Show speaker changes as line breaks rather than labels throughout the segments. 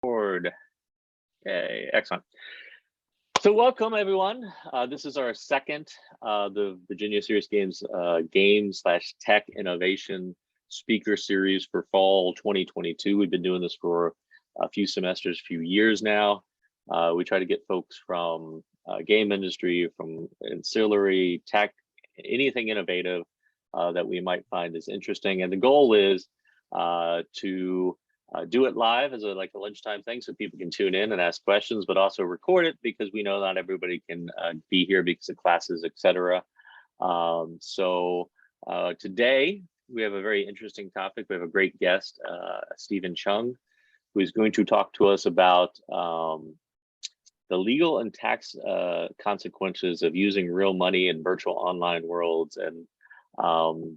Forward. Okay, excellent. So welcome everyone. This is our second, the Virginia Serious Games game slash tech innovation speaker series for fall 2022. We've been doing this for a few semesters, few years now. We try to get folks from game industry, from ancillary tech, anything innovative that we might find is interesting. And the goal is to do it live as a lunchtime thing so people can tune in and ask questions, but also record it because we know not everybody can be here because of classes, etc. Today we have a very interesting topic. We have a great guest, Stephen Chung, who is going to talk to us about the legal and tax consequences of using real money in virtual online worlds. And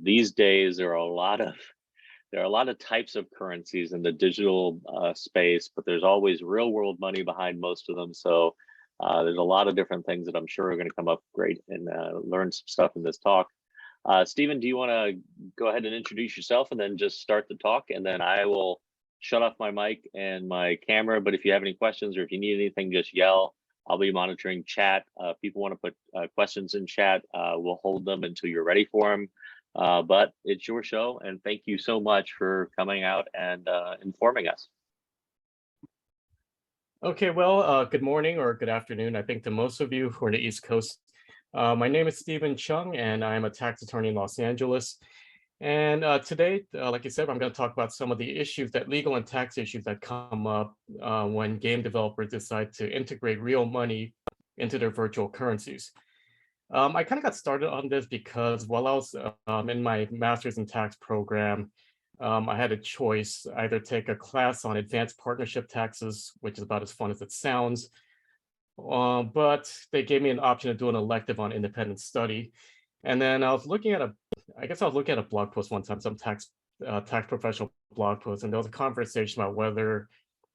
these days there are a lot of types of currencies in the digital space, but there's always real world money behind most of them. So there's a lot of different things that I'm sure are going to come up great and learn some stuff in this talk. Stephen, do you want to go ahead and introduce yourself and then just start the talk, and then I will shut off my mic and my camera. But if you have any questions or if you need anything, just yell. I'll be monitoring chat. If people want to put questions in chat, we'll hold them until you're ready for them. But it's your show, and thank you so much for coming out and informing us.
Okay, well, good morning or good afternoon, I think, to most of you who are on the East Coast. My name is Stephen Chung, and I'm a tax attorney in Los Angeles. And today, like I said, I'm going to talk about some of the issues, that legal and tax issues that come up when game developers decide to integrate real money into their virtual currencies. I kind of got started on this because while I was in my master's in tax program, I had a choice: either take a class on advanced partnership taxes, which is about as fun as it sounds, but they gave me an option to do an elective on independent study. And then I was looking at a blog post one time, some tax professional blog post, and there was a conversation about whether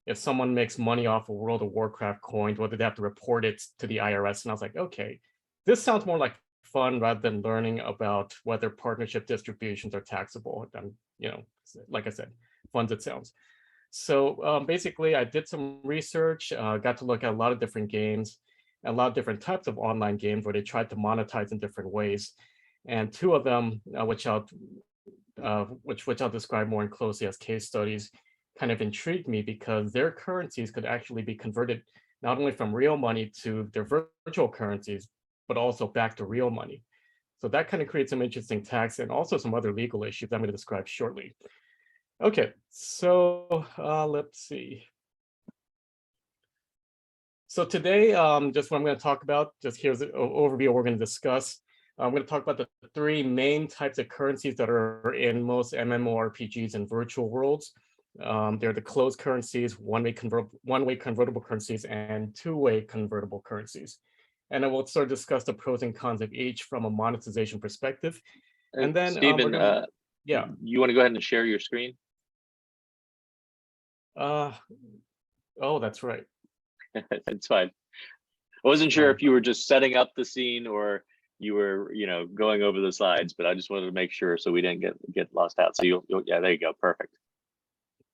if someone makes money off of World of Warcraft coins, whether they have to report it to the IRS. And I was like, okay, this sounds more like fun rather than learning about whether partnership distributions are taxable. And like I said, fun as it sounds. So basically, I did some research, got to look at a lot of different games, and a lot of different types of online games where they tried to monetize in different ways. And two of them, which I'll describe more closely as case studies, kind of intrigued me because their currencies could actually be converted not only from real money to their virtual currencies, but also back to real money. So that kind of creates some interesting tax and also some other legal issues I'm going to describe shortly. Okay, so let's see. So today, just what I'm going to talk about, just here's an overview of what we're going to discuss. I'm going to talk about the three main types of currencies that are in most MMORPGs and virtual worlds. They're the closed currencies, one-way convertible currencies, and two-way convertible currencies. And then we'll sort of discuss the pros and cons of each from a monetization perspective. And then
Stephen,
yeah.
You want to go ahead and share your screen?
Oh, that's right.
It's fine. I wasn't sure if you were just setting up the scene or you were, going over the slides, but I just wanted to make sure so we didn't get lost out. So yeah, there you go. Perfect.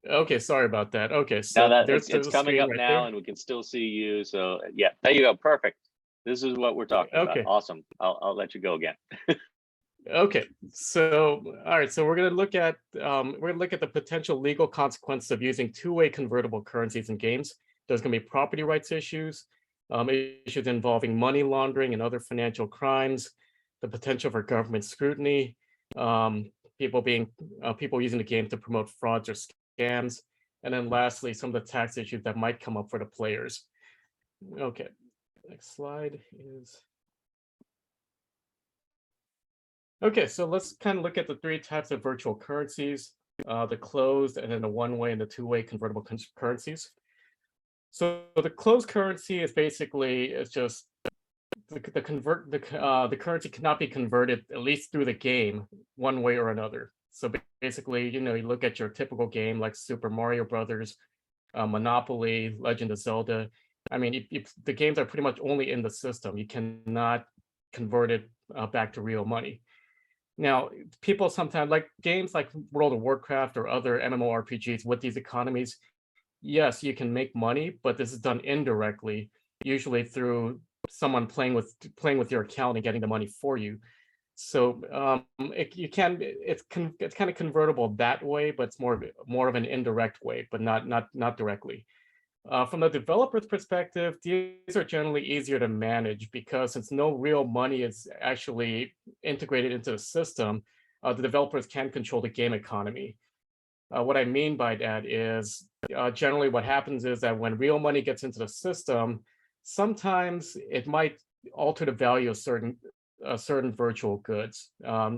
Okay, sorry about that. Okay,
Now
so
that
there's
it's coming up
right
now,
there.
and we can still see you. So yeah, there you go. Perfect. This is what we're talking about. Awesome. I'll let you go again.
Okay, so all right, so we're going to look at the potential legal consequences of using two-way convertible currencies in games. There's going to be property rights issues, issues involving money laundering and other financial crimes, the potential for government scrutiny, people using the game to promote frauds or scams, and then lastly, some of the tax issues that might come up for the players. Okay, next slide is. Okay, so let's kind of look at the three types of virtual currencies, the closed and then the one-way and the two-way convertible currencies. So the closed currency is basically, it's just the currency cannot be converted, at least through the game, one way or another. So basically, you look at your typical game like Super Mario Brothers, Monopoly, Legend of Zelda. I mean, the games are pretty much only in the system. You cannot convert it back to real money. Now, people sometimes like games like World of Warcraft or other MMORPGs with these economies. yes, you can make money, but this is done indirectly, usually through someone playing with your account and getting the money for you. So you can it's kind of convertible that way, but it's more of an indirect way, but not directly. From the developer's perspective, these are generally easier to manage because since no real money is actually integrated into the system, the developers can control the game economy. What I mean by that is generally what happens is that when real money gets into the system, sometimes it might alter the value of certain virtual goods,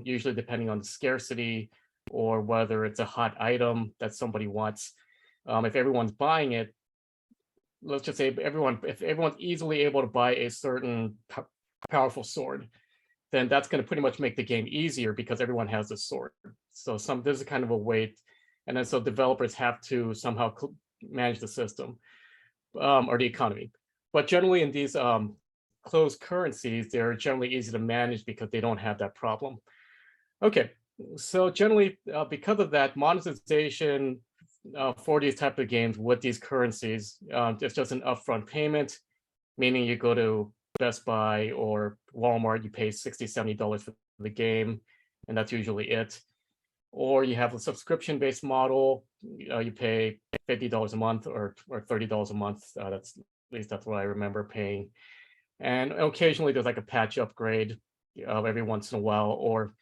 usually depending on the scarcity or whether it's a hot item that somebody wants. If everyone's buying it, let's just say if everyone's easily able to buy a certain powerful sword, then that's going to pretty much make the game easier because everyone has a sword. So there's a kind of a weight, and then so developers have to somehow manage the system or the economy. But generally, in these closed currencies, they're generally easy to manage because they don't have that problem. Okay, so generally, because of that, monetization for these type of games with these currencies, it's just an upfront payment, meaning you go to Best Buy or Walmart, you pay $60, $70 for the game, and that's usually it. Or you have a subscription-based model, you pay $50 a month or $30 a month. That's at least that's what I remember paying. And occasionally there's like a patch upgrade every once in a while, or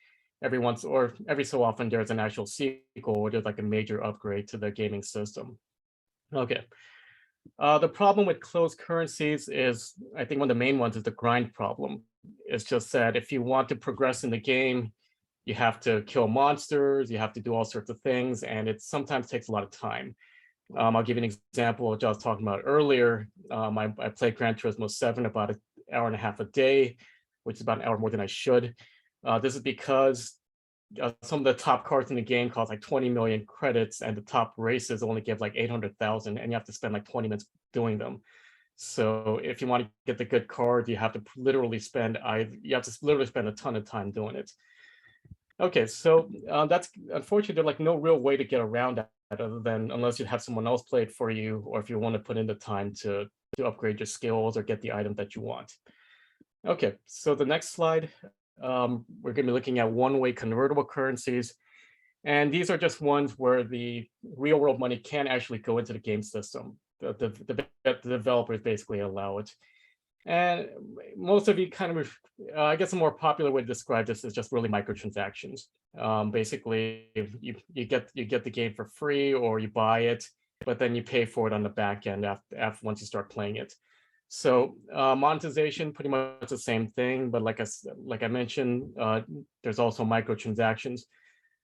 every so often there's an actual sequel or there's like a major upgrade to the gaming system. Okay. The problem with closed currencies is, I think one of the main ones is the grind problem. It's just that if you want to progress in the game, you have to kill monsters, you have to do all sorts of things, and it sometimes takes a lot of time. I'll give you an example, which I was talking about earlier. I play Gran Turismo 7 about an hour and a half a day, which is about an hour more than I should. This is because some of the top cars in the game cost like 20 million credits, and the top races only give like 800,000, and you have to spend like 20 minutes doing them. So if you want to get the good card, you have to literally spend a ton of time doing it. Okay, so that's unfortunately there's like no real way to get around that other than unless you have someone else play it for you, or if you want to put in the time to upgrade your skills or get the item that you want. Okay, so the next slide, we're going to be looking at one-way convertible currencies, and these are just ones where the real-world money can actually go into the game system. The developers basically allow it. And most of you kind of, I guess a more popular way to describe this is just really microtransactions. Basically, if you get the game for free or you buy it, but then you pay for it on the back end after once you start playing it. So monetization, pretty much the same thing, but like I mentioned, there's also microtransactions.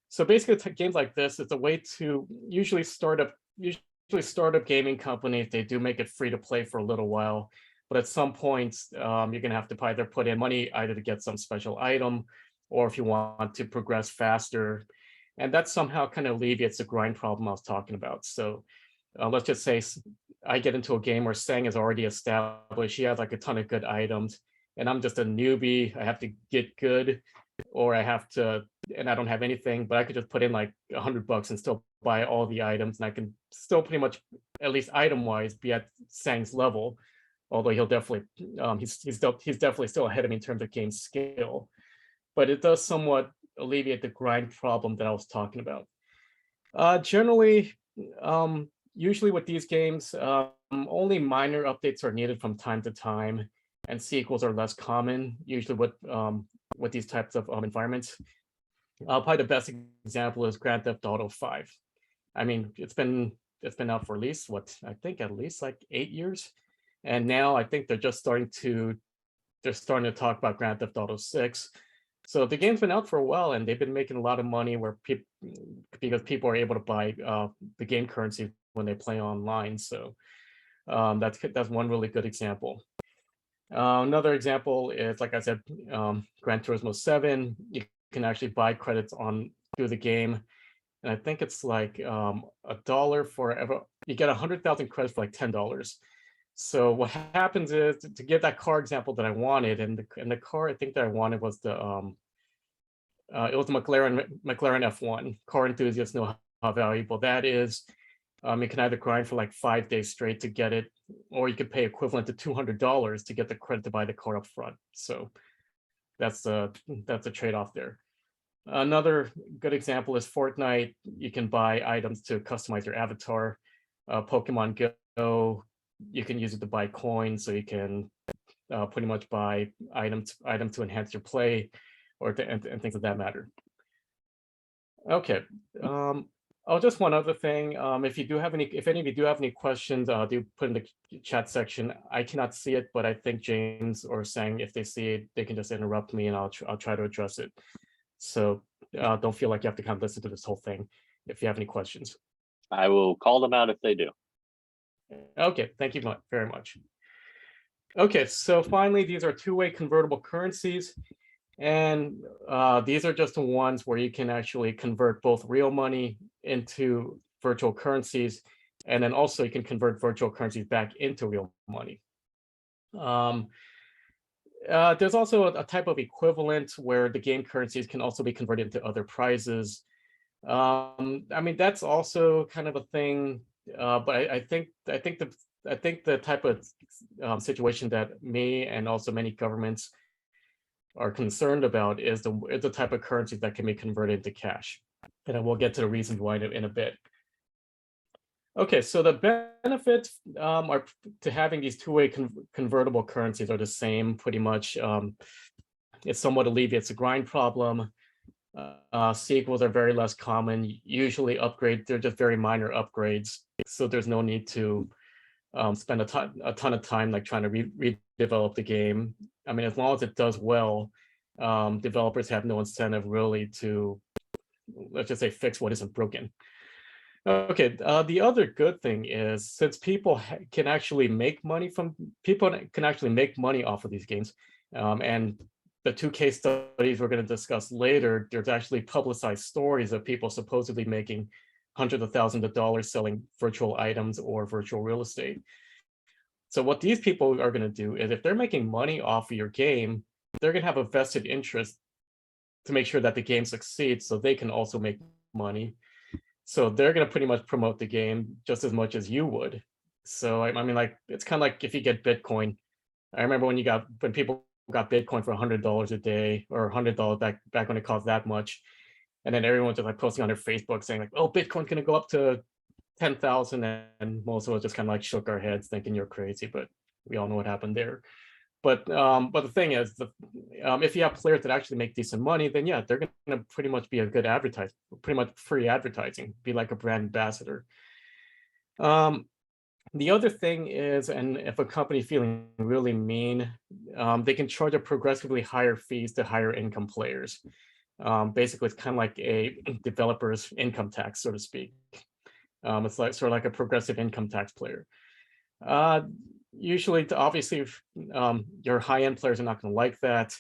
So basically, games like this, it's a way to usually startup gaming companies. They do make it free to play for a little while, but at some point, you're gonna have to either put in money either to get some special item, or if you want to progress faster, and that somehow kind of alleviates the grind problem I was talking about. So let's just say I get into a game where Sang is already established. She has like a ton of good items, and I'm just a newbie. I have to get good, or and I don't have anything, but I could just put in like $100 and still buy all the items, and I can still pretty much, at least item wise, be at Sang's level. Although he'll definitely, he's definitely still ahead of me in terms of game skill, but it does somewhat alleviate the grind problem that I was talking about. Generally, usually with these games, only minor updates are needed from time to time, and sequels are less common, usually with these types of environments. Probably the best example is Grand Theft Auto 5. I mean, it's been out for at least I think at least like 8 years, and now I think they're starting to talk about Grand Theft Auto 6. So the game's been out for a while, and they've been making a lot of money because people are able to buy the game currency when they play online. So that's one really good example. Another example is, like I said, Gran Turismo 7. You can actually buy credits through the game, and I think it's like $1 for you get 100,000 credits for like $10. So what happens is, to get that car example that I wanted, and the car I think that I wanted was it was the McLaren F1. Car enthusiasts know how valuable that is. You can either grind for like 5 days straight to get it, or you could pay equivalent to $200 to get the credit to buy the card up front. So that's a trade-off there. Another good example is Fortnite. You can buy items to customize your avatar. Pokemon Go, you can use it to buy coins, so you can pretty much buy items to enhance your play, or and things of that matter. Okay. Oh, just one other thing. If any of you do have any questions, do put in the chat section. I cannot see it, but I think James or Sang, if they see it, they can just interrupt me, and I'll try to address it. So don't feel like you have to kind of listen to this whole thing if you have any questions.
I will call them out if they do.
Okay, thank you very much. Okay, so finally, these are two-way convertible currencies. And these are just the ones where you can actually convert both real money into virtual currencies. And then also you can convert virtual currencies back into real money. There's also a type of equivalent where the game currencies can also be converted into other prizes. I mean, that's also kind of a thing, but I think the type of situation that me and also many governments are concerned about is the type of currency that can be converted into cash, and I will get to the reasons why in a bit. Okay, so the benefits are to having these two-way convertible currencies are the same pretty much. It somewhat alleviates the grind problem. Sequels are very less common. Usually they're just very minor upgrades, so there's no need to spend a ton of time like trying to redevelop the game. I mean, as long as it does well, developers have no incentive really to, let's just say, fix what isn't broken. Okay, the other good thing is since can actually make money off of these games, and the two case studies we're going to discuss later, there's actually publicized stories of people supposedly making hundreds of thousands of dollars selling virtual items or virtual real estate. So what these people are going to do is if they're making money off of your game, they're going to have a vested interest to make sure that the game succeeds so they can also make money. So they're going to pretty much promote the game just as much as you would. So I mean, like, it's kind of like if you get Bitcoin. I remember when people got Bitcoin for $100 a day, or $100 back when it cost that much. And then everyone just like posting on their Facebook saying like, oh, Bitcoin's going to go up to 10,000, and most of us just kind of like shook our heads thinking you're crazy, but we all know what happened there. But the thing is, if you have players that actually make decent money, then yeah, they're going to pretty much be a good pretty much free advertising, be like a brand ambassador. The other thing is, and if a company feeling really mean, they can charge a progressively higher fees to higher income players. Basically, it's kind of like a developer's income tax, so to speak. It's like sort of like a progressive income tax player. Usually, obviously, your high-end players are not going to like that.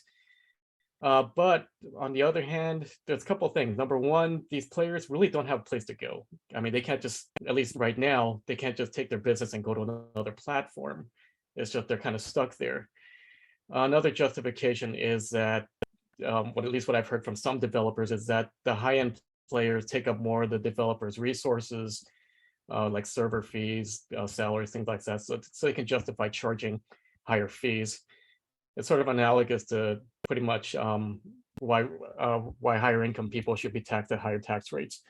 But on the other hand, there's a couple of things. Number one, these players really don't have a place to go. I mean, they can't just, at least right now, they can't just take their business and go to another platform. It's just they're kind of stuck there. Another justification is that, at least what I've heard from some developers, is that the high-end players take up more of the developers' resources, like server fees, salaries, things like that, so they can justify charging higher fees. It's sort of analogous to pretty much why higher income people should be taxed at higher tax rates.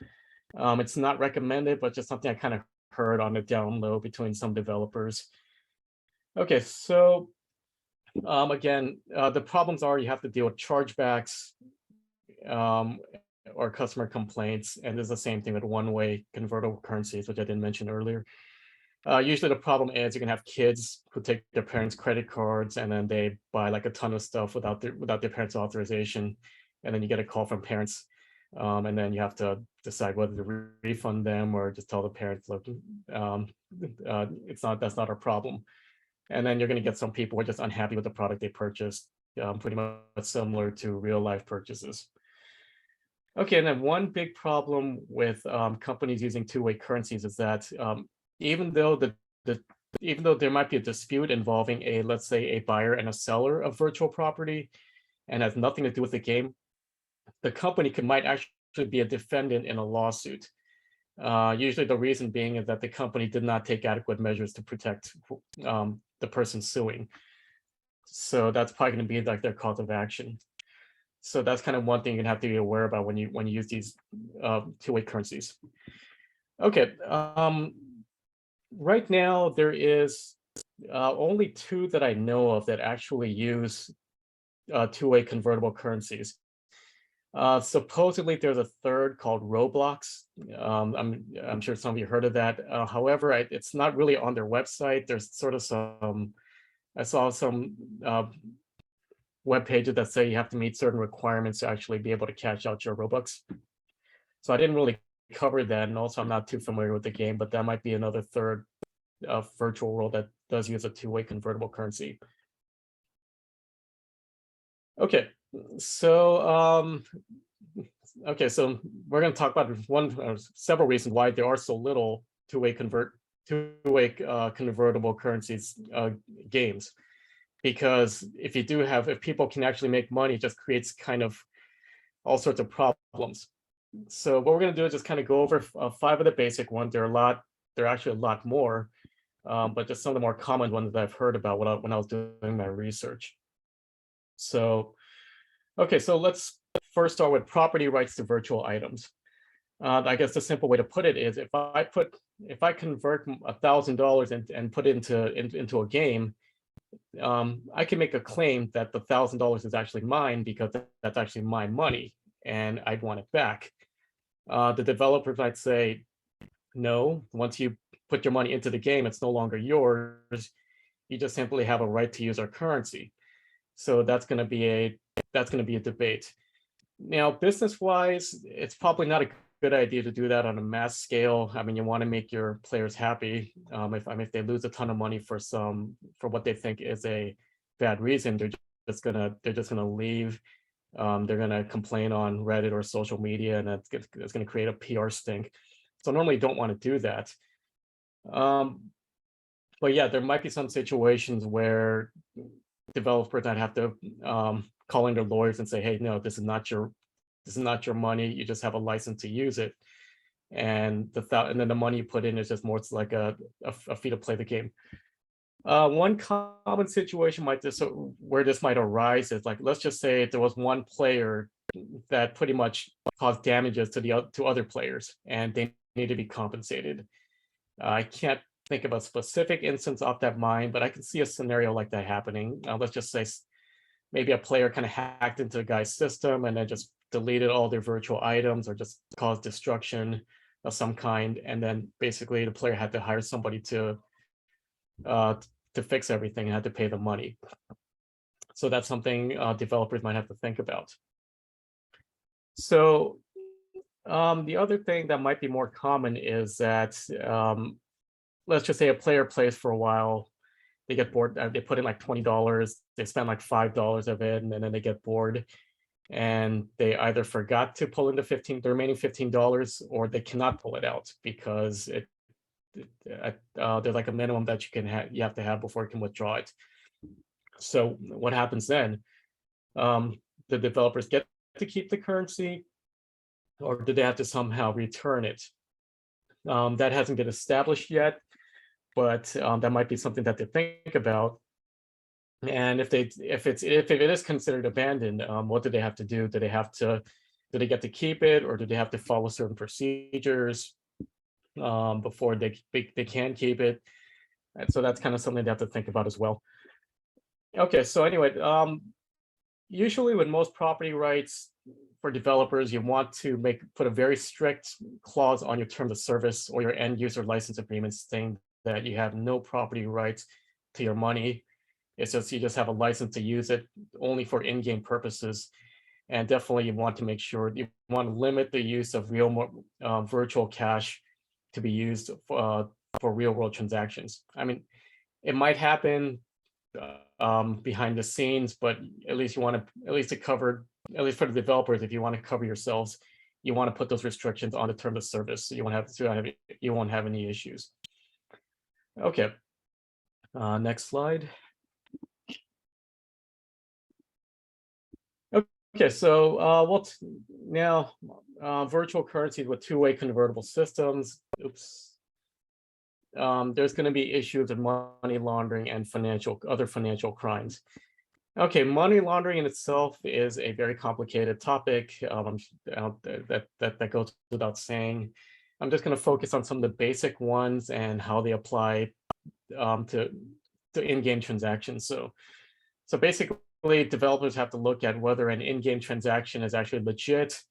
It's not recommended, but just something I kind of heard on the down low between some developers. Okay, so again, the problems are you have to deal with chargebacks or customer complaints, and there's the same thing with one-way convertible currencies, which I didn't mention earlier. Usually the problem is you can have kids who take their parents' credit cards and then they buy like a ton of stuff without their parents' authorization, and then you get a call from parents, and then you have to decide whether to refund them or just tell the parents, look, that's not our problem. And then you're going to get some people who are just unhappy with the product they purchased, pretty much similar to real life purchases. Okay, and then one big problem with companies using two-way currencies is that even though even though there might be a dispute involving let's say a buyer and a seller of virtual property and has nothing to do with the game, the company might actually be a defendant in a lawsuit. Usually the reason being is that the company did not take adequate measures to protect the person suing. So that's probably going to be like their cause of action. So that's kind of one thing you have to be aware about when you use these two-way currencies. Okay, right now there is only two that I know of that actually use two-way convertible currencies. Supposedly there's a third called Roblox. I'm sure some of you heard of that. However, it's not really on their website. There's sort of some, I saw some web pages that say you have to meet certain requirements to actually be able to cash out your Robux. So I didn't really cover that, and also I'm not too familiar with the game, but that might be another third virtual world that does use a two-way convertible currency. Okay, so so we're going to talk about several reasons why there are so little two-way convertible currencies games. Because if people can actually make money, it just creates kind of all sorts of problems. So what we're going to do is just kind of go over 5 of the basic ones. There are actually a lot more, but just some of the more common ones that I've heard about when I was doing my research. So, okay, so let's first start with property rights to virtual items. I guess the simple way to put it is if I convert $1,000 and put it into a game, I can make a claim that the $1,000 is actually mine because that's actually my money and I'd want it back. The developer might say, no, once you put your money into the game, it's no longer yours. You just simply have a right to use our currency. So that's going to be a debate. Now, business-wise, it's probably not a good idea to do that on a mass scale. I mean, you want to make your players happy. If they lose a ton of money for what they think is a bad reason, they're just gonna leave. They're gonna complain on Reddit or social media, and it's gonna create a PR stink. So normally you don't want to do that. But yeah, there might be some situations where developers might have to call in their lawyers and say, hey, no, this is not your money. You just have a license to use it. And then the money you put in is just more like a fee to play the game. One common situation where this might arise is, like, let's just say there was one player that pretty much caused damages to other players and they need to be compensated. I can't think of a specific instance off that mind, but I can see a scenario like that happening. Let's just say maybe a player kind of hacked into a guy's system and then just deleted all their virtual items or just caused destruction of some kind. And then basically the player had to hire somebody to fix everything and had to pay the money. So that's something developers might have to think about. So the other thing that might be more common is that let's just say a player plays for a while, they get bored, they put in like $20, they spend like $5 of it, and then they get bored, and they either forgot to pull in the remaining $15, or they cannot pull it out because there's like a minimum that you have to have before you can withdraw it. So what happens then? The developers get to keep the currency, or do they have to somehow return it? That hasn't been established yet, but that might be something that they think about. And if it is considered abandoned, what do they have to do? Do they get to keep it, or do they have to follow certain procedures before they can keep it? And so that's kind of something they have to think about as well. Okay, so anyway, usually with most property rights for developers, you want to put a very strict clause on your terms of service or your end user license agreements saying that you have no property rights to your money. It's just you just have a license to use it only for in-game purposes. And definitely you want to make sure you want to limit the use of virtual cash to be used for real world transactions. I mean, it might happen behind the scenes, but at least you want to, at least for the developers, if you want to cover yourselves, you want to put those restrictions on the terms of service, so you won't have any issues. Okay, next slide. Okay, so now virtual currencies with two-way convertible systems. Oops. There's going to be issues of money laundering and other financial crimes. Okay, money laundering in itself is a very complicated topic. That goes without saying. I'm just going to focus on some of the basic ones and how they apply to in-game transactions. So basically, developers have to look at whether an in-game transaction is actually legit,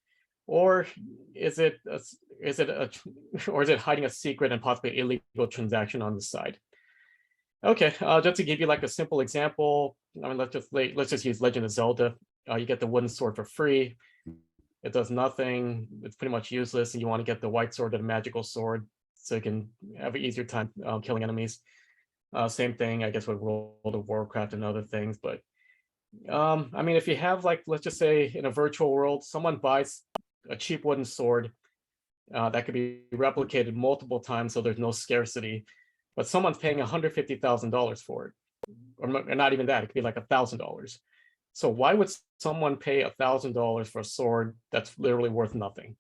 or is it a, is it a, or is it hiding a secret and possibly illegal transaction on the side? Okay, just to give you like a simple example, I mean, let's just use Legend of Zelda. You get the wooden sword for free. It does nothing. It's pretty much useless, and you want to get the white sword or the magical sword so you can have an easier time killing enemies. Same thing, I guess, with World of Warcraft and other things. But I mean, if you have like, let's just say in a virtual world, someone buys a cheap wooden sword that could be replicated multiple times, so there's no scarcity. But someone's paying $150,000 for it, or not even that. It could be like $1,000. So why would someone pay $1,000 for a sword that's literally worth nothing?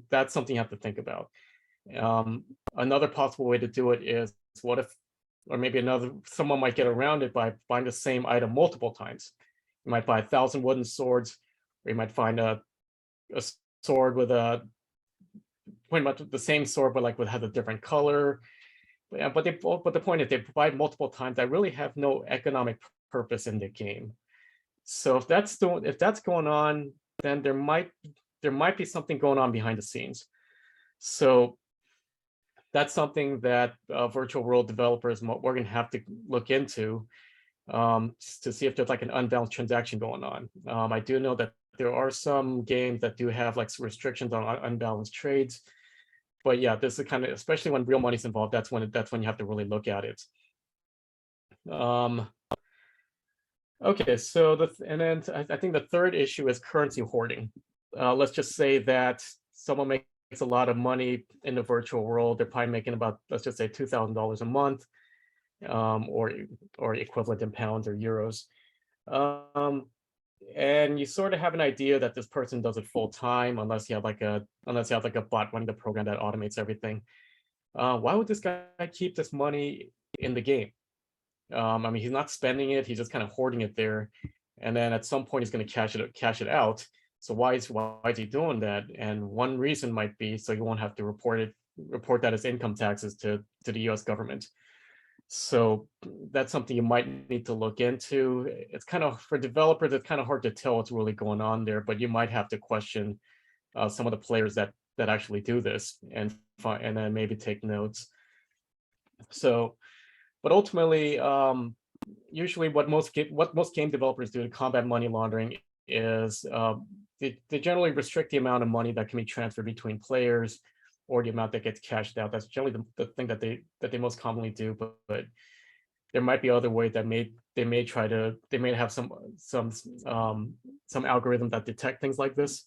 That's something you have to think about. Another possible way to do it is, what if, or maybe someone might get around it by buying the same item multiple times. You might buy 1,000 wooden swords, or you might find a sword with pretty much the same sword, but like has a different color. Yeah, but the point is they buy multiple times that really have no economic purpose in the game. So if that's going on, then there might be something going on behind the scenes. So that's something that virtual world developers we're going to have to look into to see if there's like an unbalanced transaction going on. I do know that there are some games that do have like restrictions on unbalanced trades, but yeah, this is kind of, especially when real money's involved, that's when you have to really look at it. Okay, so and then I think the third issue is currency hoarding. Let's just say that someone makes a lot of money in the virtual world. They're probably making about, let's just say, $2,000 a month, or equivalent in pounds or euros. And you sort of have an idea that this person does it full time, unless you have like a bot running the program that automates everything. Why would this guy keep this money in the game? I mean, he's not spending it; he's just kind of hoarding it there, and then at some point he's going to cash it out. So why is he doing that? And one reason might be so you won't have to report that as income taxes to the U.S. government. So that's something you might need to look into. It's kind of, for developers, it's kind of hard to tell what's really going on there, but you might have to question some of the players that actually do this, and then maybe take notes. So, but ultimately, usually what most game developers do to combat money laundering is they generally restrict the amount of money that can be transferred between players, or the amount that gets cashed out. That's generally the thing that they most commonly do. But there might be other ways that they may have some algorithm that detect things like this.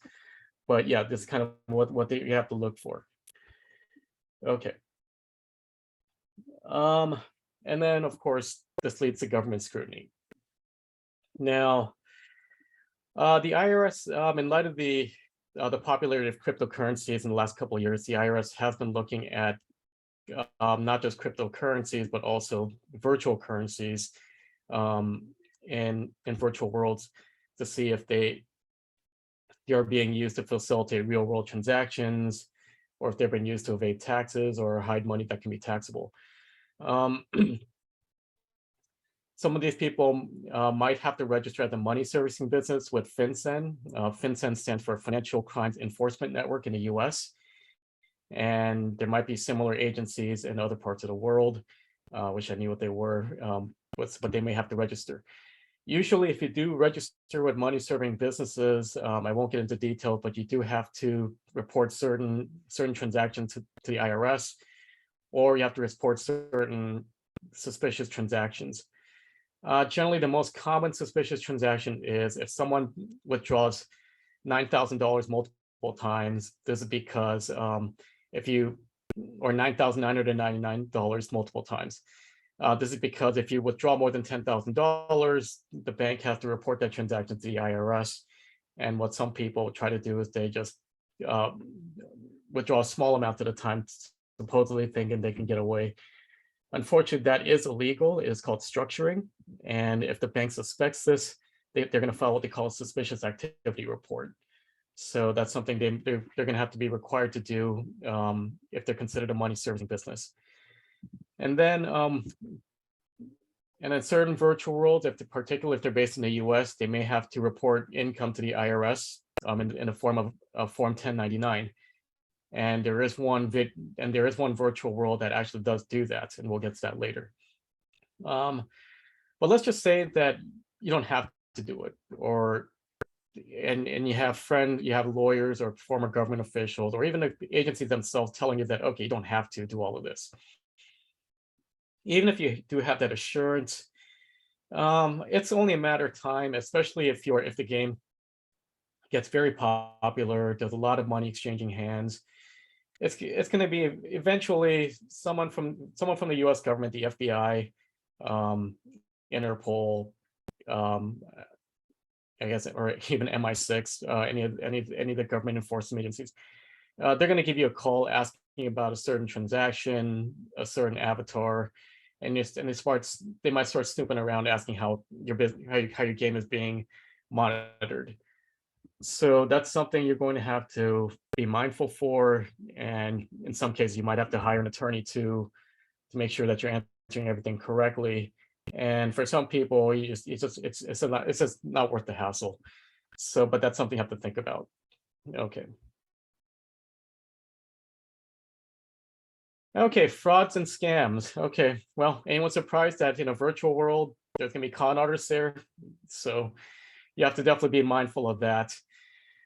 But yeah, this is kind of what you have to look for. Okay. And then of course this leads to government scrutiny. Now, the IRS, in light of the popularity of cryptocurrencies in the last couple of years, the IRS has been looking at not just cryptocurrencies, but also virtual currencies in virtual worlds, to see if they are being used to facilitate real world transactions, or if they've been used to evade taxes or hide money that can be taxable. Some of these people might have to register as a money servicing business with FinCEN. FinCEN stands for Financial Crimes Enforcement Network in the US. And there might be similar agencies in other parts of the world. Wish I knew what they were, but they may have to register. Usually, if you do register with money serving businesses, I won't get into detail, but you do have to report certain transactions to the IRS, or you have to report certain suspicious transactions. Generally, the most common suspicious transaction is if someone withdraws $9,000 multiple times. This is because or $9,999 multiple times. This is because if you withdraw more than $10,000, the bank has to report that transaction to the IRS. And what some people try to do is they just uh, withdraw a small amount at a time, supposedly thinking they can get away. Unfortunately, that is illegal. It is called structuring. And if the bank suspects this, they're going to file what they call a suspicious activity report. So that's something they're going to have to be required to do if they're considered a money servicing business. And then certain virtual worlds, particularly if they're based in the US, they may have to report income to the IRS in the form of Form 1099. And there is one virtual world that actually does do that, and we'll get to that later. But let's just say that you don't have to do it, and you have lawyers or former government officials, or even the agencies themselves telling you that, okay, you don't have to do all of this. Even if you do have that assurance, it's only a matter of time, especially if the game gets very popular, there's a lot of money exchanging hands. It's going to be eventually someone from the U.S. government, the FBI, Interpol, I guess, or even MI6, any of the government enforcement agencies. They're going to give you a call asking about a certain transaction, a certain avatar, and they might start snooping around asking how your game is being monitored. So that's something you're going to have to be mindful for, and in some cases you might have to hire an attorney to make sure that you're answering everything correctly. And for some people, it's just not worth the hassle. So, but that's something you have to think about. Okay. Okay, frauds and scams. Okay, well, anyone surprised that in a virtual world there's gonna be con artists there? So you have to definitely be mindful of that.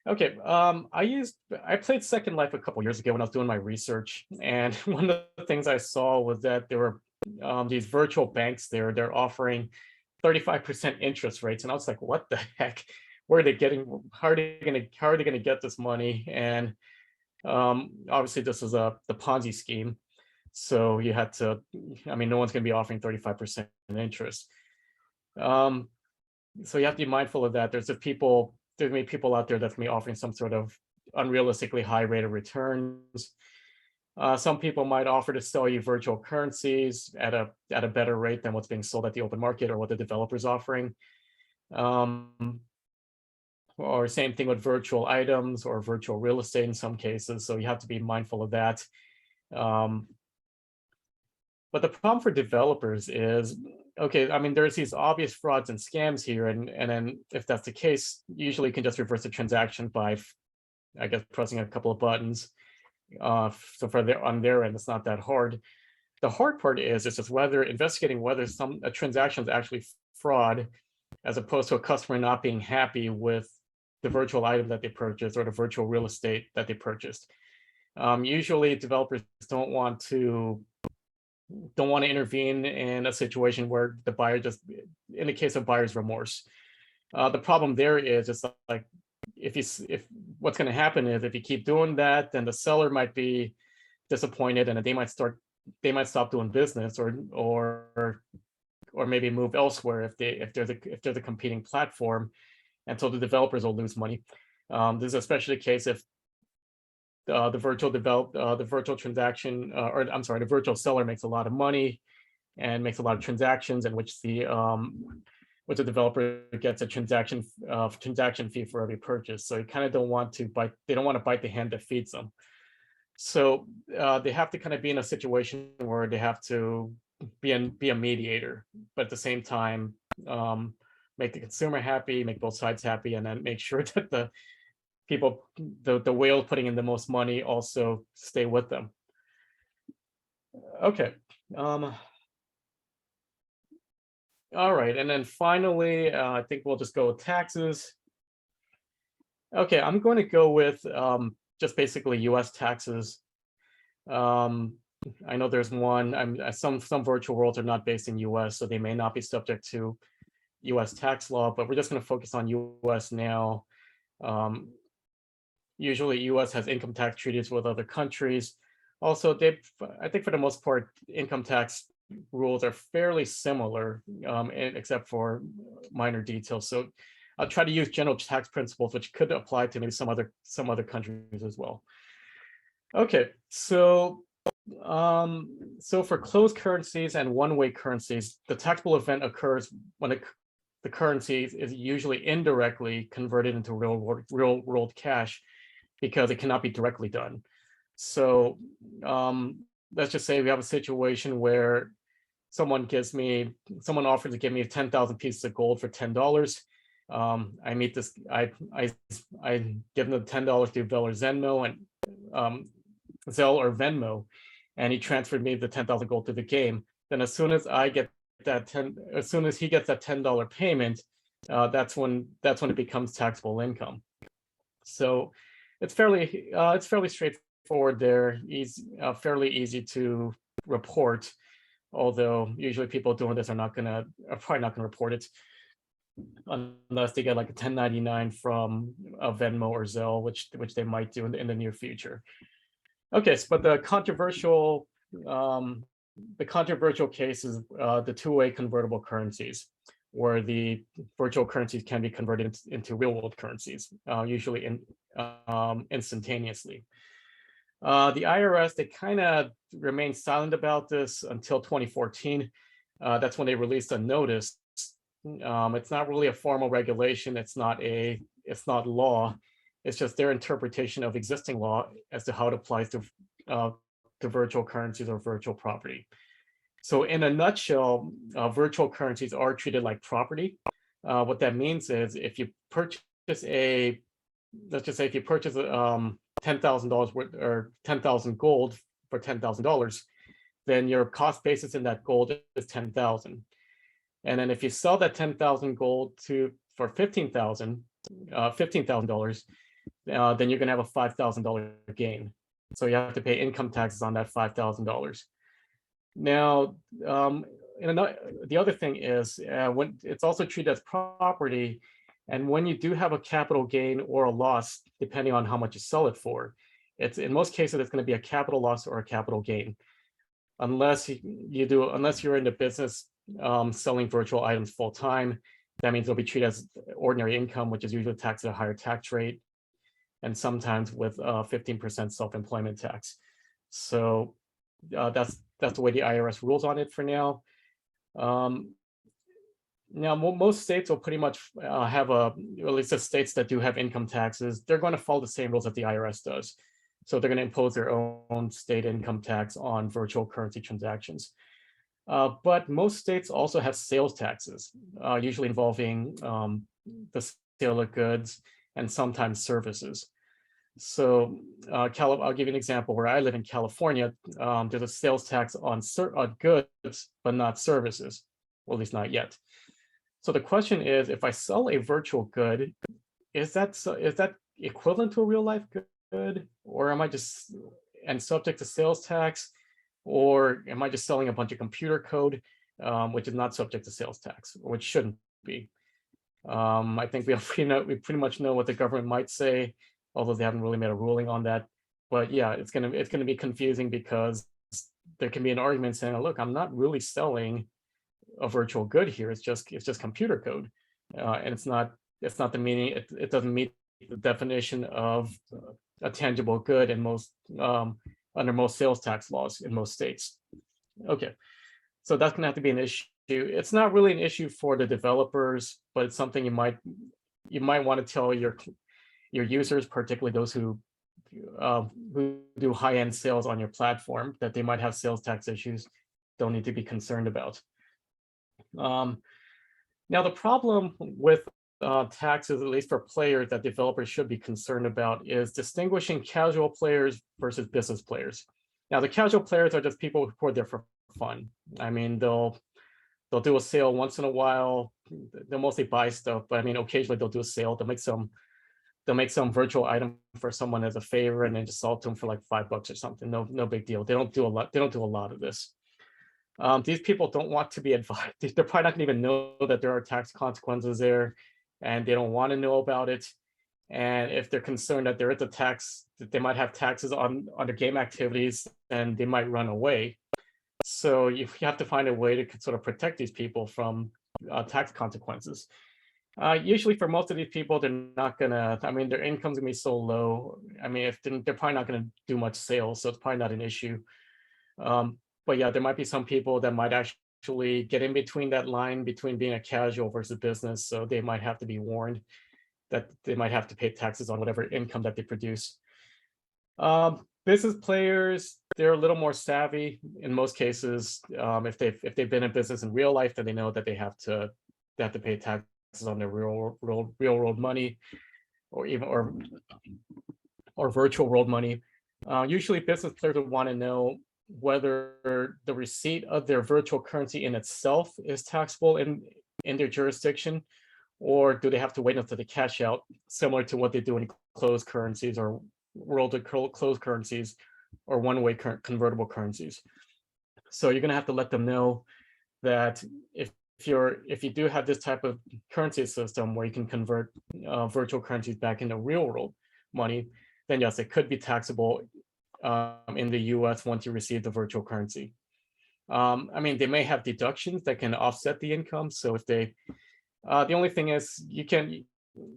Okay, I played Second Life a couple years ago when I was doing my research, and one of the things I saw was that there were these virtual banks there. They're offering 35% interest rates, and I was like, "What the heck? Where are they getting? How are they gonna get this money?" And obviously, this is the Ponzi scheme. So you had to. I mean, no one's gonna be offering 35% interest. Um, so you have to be mindful of that. There's gonna be people out there that's gonna be offering some sort of unrealistically high rate of returns. Some people might offer to sell you virtual currencies at a better rate than what's being sold at the open market or what the developer's offering. Or same thing with virtual items or virtual real estate in some cases. So you have to be mindful of that. But the problem for developers is, okay, I mean, there's these obvious frauds and scams here, and then if that's the case, usually you can just reverse the transaction by, I guess, pressing a couple of buttons. So on their end, it's not that hard. The hard part is just investigating whether a transaction is actually fraud, as opposed to a customer not being happy with the virtual item that they purchased or the virtual real estate that they purchased. Usually, developers don't want to intervene in a situation where the buyer in the case of buyer's remorse. The problem there is just like if what's going to happen is if you keep doing that, then the seller might be disappointed and they might stop doing business or maybe move elsewhere if they're the competing platform, and so the developers will lose money. This is especially the case if the virtual transaction, or I'm sorry, the virtual seller makes a lot of money and makes a lot of transactions, in which the developer gets a transaction fee for every purchase. So you kind of don't want to bite. They don't want to bite the hand that feeds them. So they have to kind of be in a situation where they have to be a mediator, but at the same time make the consumer happy, make both sides happy, and then make sure that the whales putting in the most money also stay with them. Okay. All right, and then finally, I think we'll just go with taxes. Okay, I'm going to go with just basically U.S. taxes. I know there's one. Some virtual worlds are not based in U.S., so they may not be subject to U.S. tax law. But we're just going to focus on U.S. now. Usually, U.S. has income tax treaties with other countries. Also, I think for the most part, income tax rules are fairly similar, except for minor details. So I'll try to use general tax principles, which could apply to maybe some other countries as well. Okay, so for closed currencies and one-way currencies, the taxable event occurs when the currency is usually indirectly converted into real world cash because it cannot be directly done. So let's just say we have a situation where someone offers to give me 10,000 pieces of gold for $10. I meet this, I give them the $10 through Zelle or Venmo, and Zelle or Venmo, and he transferred me the 10,000 gold to the game. Then as soon as I get as soon as he gets that $10 payment, that's when it becomes taxable income. So it's fairly straightforward there. Fairly easy to report. Although usually people doing this are probably not gonna report it unless they get like a 1099 from a Venmo or Zelle, which they might do in the near future. Okay, but the controversial case is the two-way convertible currencies, where the virtual currencies can be converted into real-world currencies, usually instantaneously. The IRS, they kind of remained silent about this until 2014. That's when they released a notice. It's not really a formal regulation. It's not law. It's just their interpretation of existing law as to how it applies to virtual currencies or virtual property. So in a nutshell, virtual currencies are treated like property. What that means is if you purchase let's just say if you purchase $10,000 worth or 10,000 gold for $10,000, then your cost basis in that gold is 10,000. And then if you sell that 10,000 gold for $15,000, then you're going to have a $5,000 gain. So you have to pay income taxes on that $5,000. Now, the other thing is when it's also treated as property, and when you do have a capital gain or a loss, depending on how much you sell it for, in most cases it's going to be a capital loss or a capital gain, unless you're in the business selling virtual items full time. That means it'll be treated as ordinary income, which is usually taxed at a higher tax rate, and sometimes with 15% self-employment tax. So that's the way the IRS rules on it for now. Now, most states will pretty much have at least the states that do have income taxes, they're going to follow the same rules that the IRS does. So they're going to impose their own state income tax on virtual currency transactions. But most states also have sales taxes, usually involving the sale of goods and sometimes services. So I'll give you an example. Where I live in California, there's a sales tax on goods, but not services, or at least not yet. So the question is, if I sell a virtual good, is that equivalent to a real life good, or am I just subject to sales tax, or am I just selling a bunch of computer code, which is not subject to sales tax, or which shouldn't be? I think we pretty much know what the government might say, although they haven't really made a ruling on that. But yeah, it's gonna be confusing because there can be an argument saying, "Oh, look, I'm not really selling a virtual good here. It's just computer code, and it's not the meaning. It doesn't meet the definition of a tangible good in under most sales tax laws in most states." Okay, so that's gonna have to be an issue. It's not really an issue for the developers, but it's something you might want to tell your users, particularly those who do high-end sales on your platform, that they might have sales tax issues. Don't need to be concerned about. Now, the problem with taxes, at least for players, that developers should be concerned about is distinguishing casual players versus business players. Now, the casual players are just people who are there for fun. I mean, they'll do a sale once in a while. They'll mostly buy stuff, but I mean, occasionally they'll do a sale. They'll make some virtual item for someone as a favor and then just sell it to them for like $5 or something. No big deal. They don't do a lot of this. These people don't want to be advised. They're probably not gonna even know that there are tax consequences there, and they don't want to know about it. And if they're concerned that that they might have taxes on their game activities, then they might run away. So you have to find a way to sort of protect these people from tax consequences. Usually for most of these people, they're not gonna, I mean, their income's gonna be so low. I mean, if they're probably not gonna do much sales, so it's probably not an issue. But yeah, there might be some people that might actually get in between that line between being a casual versus business. So they might have to be warned that they might have to pay taxes on whatever income that they produce. Business players, they're a little more savvy in most cases. If they've been in business in real life, then they know that they have to pay taxes on their real world money, or even or virtual world money. Usually, business players would want to know whether the receipt of their virtual currency in itself is taxable in their jurisdiction, or do they have to wait until they cash out, similar to what they do in closed currencies or closed currencies or one-way convertible currencies. So you're going to have to let them know that if you do have this type of currency system where you can convert virtual currencies back into real world money, then yes, it could be taxable in the U.S. once you receive the virtual currency. I mean, they may have deductions that can offset the income. So if they, the only thing is you can,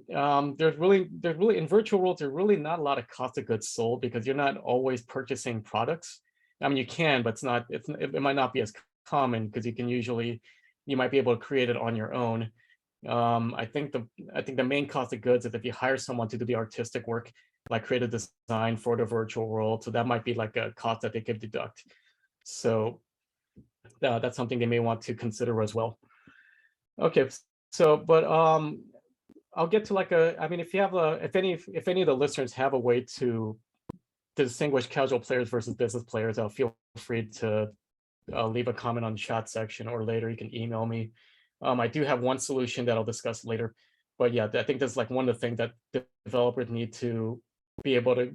there's really in virtual worlds, there's really not a lot of cost of goods sold because you're not always purchasing products. I mean, you can, but it might not be as common because you might be able to create it on your own. I think the main cost of goods is if you hire someone to do the artistic work, like create a design for the virtual world. So that might be like a cost that they could deduct. So that's something they may want to consider as well. Okay, so but I'll get to like I mean, if you have if any of the listeners have a way to distinguish casual players versus business players, I'll feel free to leave a comment on the chat section, or later you can email me. I do have one solution that I'll discuss later, but yeah, I think that's like one of the things that developers need to be able to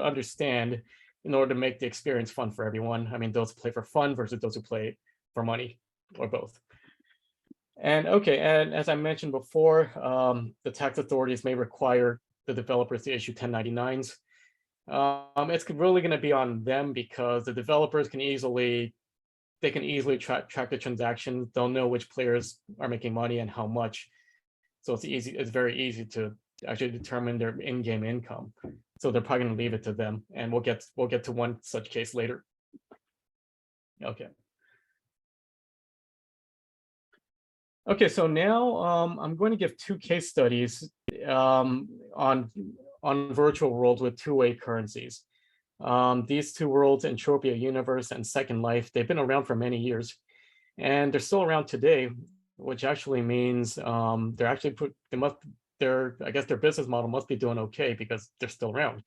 understand in order to make the experience fun for everyone. I mean, those who play for fun versus those who play for money, or both. And okay, and as I mentioned before, the tax authorities may require the developers to issue 1099s. It's really going to be on them because the developers can easily track the transactions. They'll know which players are making money and how much. So it's very easy to actually determine their in-game income. So they're probably going to leave it to them, and we'll get to one such case later. Okay. Okay, so now I'm going to give two case studies on virtual worlds with two-way currencies. These two worlds, Entropia Universe and Second Life, they've been around for many years, and they're still around today, which actually means I guess their business model must be doing okay because they're still around.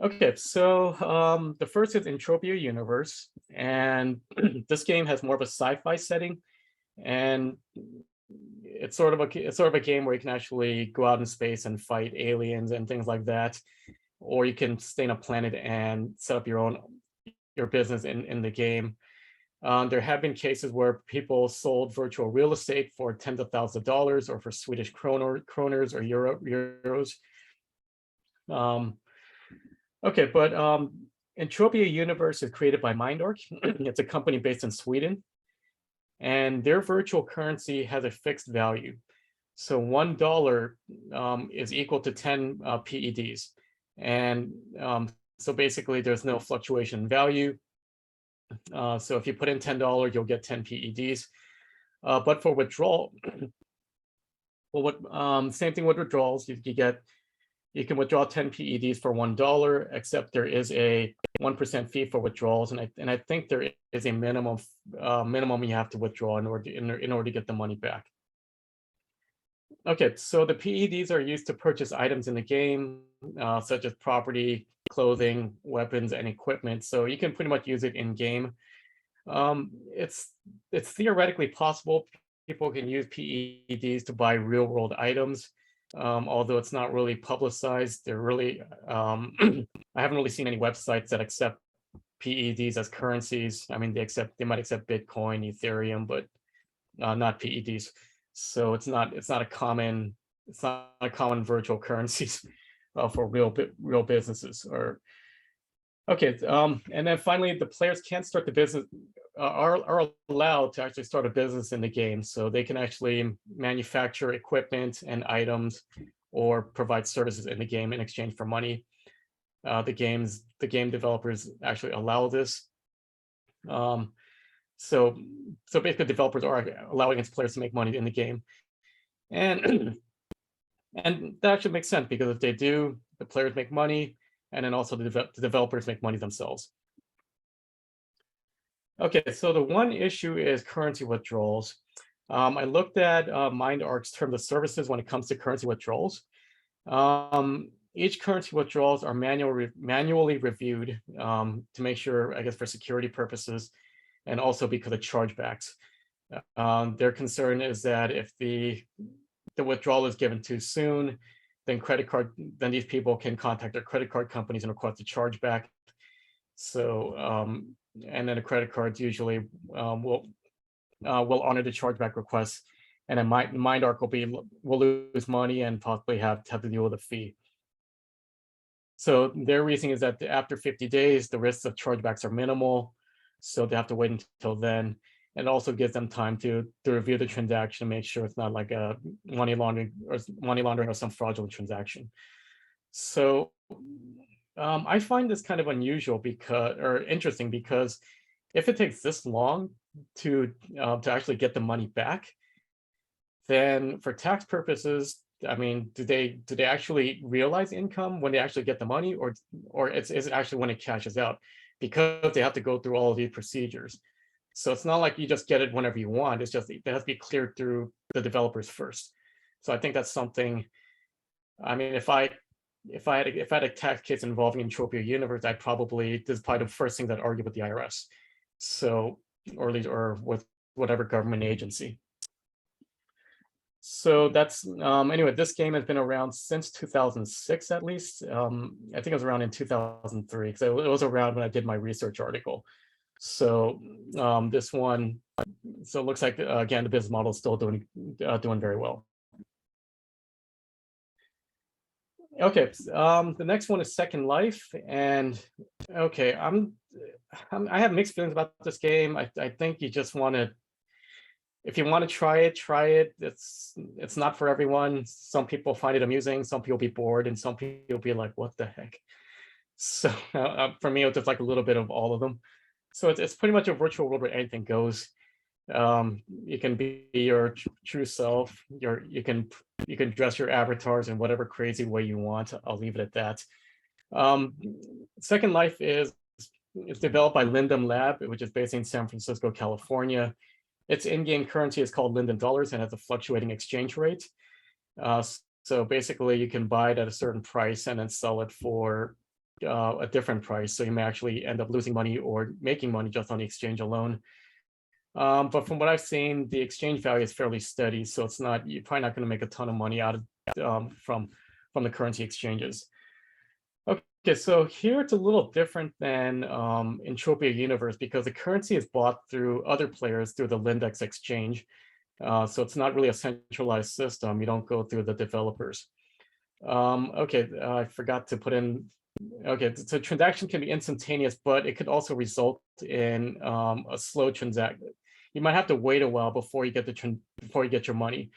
Okay, so the first is Entropia Universe, and this game has more of a sci-fi setting, and it's sort of a game where you can actually go out in space and fight aliens and things like that, or you can stay on a planet and set up your business in the game. There have been cases where people sold virtual real estate for tens of thousands of dollars, or for Swedish kroners or euros. Okay, but Entropia Universe is created by MindOrc. It's a company based in Sweden, and their virtual currency has a fixed value. So $1 is equal to 10 PEDs, and so basically there's no fluctuation in value. So if you put in $10, you'll get 10 PEDs. But for withdrawal, well, same thing with withdrawals. You can withdraw 10 PEDs for $1, except there is a 1% fee for withdrawals, and I think there is a minimum you have to withdraw in order to get the money back. Okay, so the PEDs are used to purchase items in the game, such as property, clothing, weapons, and equipment. So you can pretty much use it in game. It's theoretically possible people can use PEDs to buy real world items, although it's not really publicized. I haven't really seen any websites that accept PEDs as currencies. I mean, they might accept Bitcoin, Ethereum, but not PEDs. So it's not a common virtual currencies for real businesses. Or okay, and then finally, the players can't start the business. are allowed to actually start a business in the game, so they can actually manufacture equipment and items or provide services in the game in exchange for money. The game developers actually allow this. Um, so so basically, developers are allowing its players to make money in the game, and and that actually makes sense because if they do, the players make money, and then also the developers make money themselves. Okay, so the one issue is currency withdrawals. I looked at MindArc's terms of services when it comes to currency withdrawals. Each currency withdrawals are manually reviewed to make sure, I guess, for security purposes, and also because of chargebacks. Their concern is that if the withdrawal is given too soon, then these people can contact their credit card companies and request a chargeback. So and then the credit cards usually will honor the chargeback request, and then MindArc will lose money and possibly have to deal with a fee. So their reasoning is that after 50 days, the risks of chargebacks are minimal, so they have to wait until then. And also gives them time to review the transaction and make sure it's not like a money laundering or some fraudulent transaction. So I find this kind of unusual or interesting because if it takes this long to actually get the money back, then for tax purposes, I mean, do they actually realize income when they actually get the money, or is it actually when it cashes out? Because they have to go through all of these procedures. So it's not like you just get it whenever you want. It's just it has to be cleared through the developers first. So I think that's something. I mean, if I had a tax case involving Entropia Universe, this is probably the first thing that I'd argue with the IRS. So, or at least, or with whatever government agency. So that's anyway. This game has been around since 2006, at least. I think it was around in 2003 because it was around when I did my research article. So this one, so it looks like again the business model is still doing very well. Okay, the next one is Second Life, and okay, I have mixed feelings about this game. I think you just want to, if you want to try it, try it. It's not for everyone. Some people find it amusing, some people be bored, and some people be like, "What the heck?" So for me, it's just like a little bit of all of them. So it's pretty much a virtual world where anything goes. You can be your true self. You can dress your avatars in whatever crazy way you want. I'll leave it at that. Second Life is developed by Lindum Lab, which is based in San Francisco, California. Its in-game currency is called Linden dollars and has a fluctuating exchange rate. So basically, you can buy it at a certain price and then sell it for a different price. So you may actually end up losing money or making money just on the exchange alone. But from what I've seen, the exchange value is fairly steady, so you're probably not going to make a ton of money out of from the currency exchanges. Okay, so here it's a little different than Entropia Universe because the currency is bought through other players through the Lindex exchange. So it's not really a centralized system. You don't go through the developers. Okay, I forgot to put in. Okay, so transaction can be instantaneous, but it could also result in a slow transaction. You might have to wait a while before you get your money.